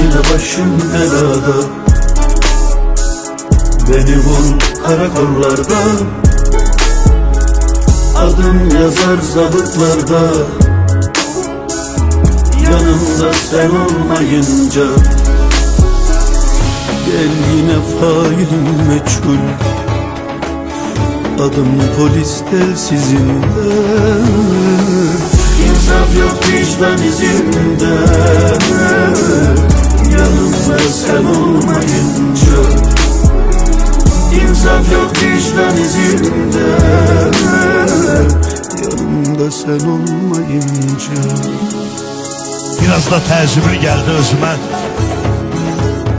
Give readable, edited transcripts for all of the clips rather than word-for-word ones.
Yanı başım belada, beni vur karakollarda, adım yazar zabıtlarda. Yanımda sen olmayınca, gel yine failim meçhul, adım polis telsizinde. İnsaf yok vicdan izinde, yanımda sen olmayınca. İnsaf yok vicdan izinde, yanımda sen olmayınca. Biraz da təəccüblü gəldi özümə.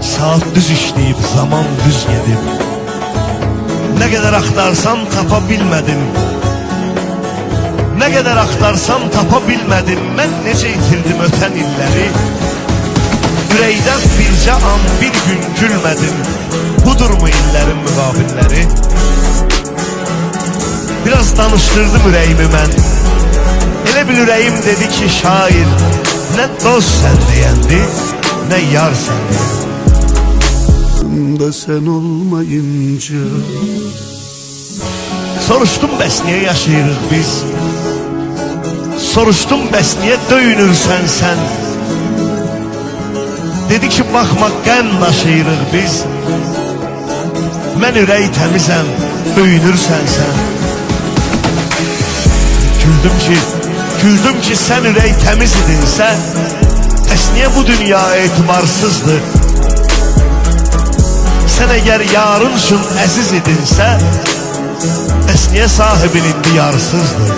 Saat düz işləyib, zaman düz gedib. Nə qədər axtarsam tapa bilmədim. Nə qədər axtarsam tapa bilmədim. Mən necə itirdim ötən illəri. Ürəkdən bircə an bir gün gülmədim. Budurmu illərin müqabilləri? Biraz danışdırdım ürəyimi mən. Elə bil ürəyim dedi ki şair, nə dost sən deyəndi, nə yar sən deyəndi. Yanımda sen olmayınca. Soruşdum bəs niyə yaşayırıq biz? Soruşdum bəs niyə döyünürsən sən? Dedi ki baxma qəm daşıyırıq biz. Mən ürək təmizəm, döyünürsən sən. Güldüm ki sən ürək təmiz idinsə, bəs niyə bu dünya etibarsızdır? Sən əgər yarın üçün əziz idinsə, bəs niyə sahibin indi yarsızdır?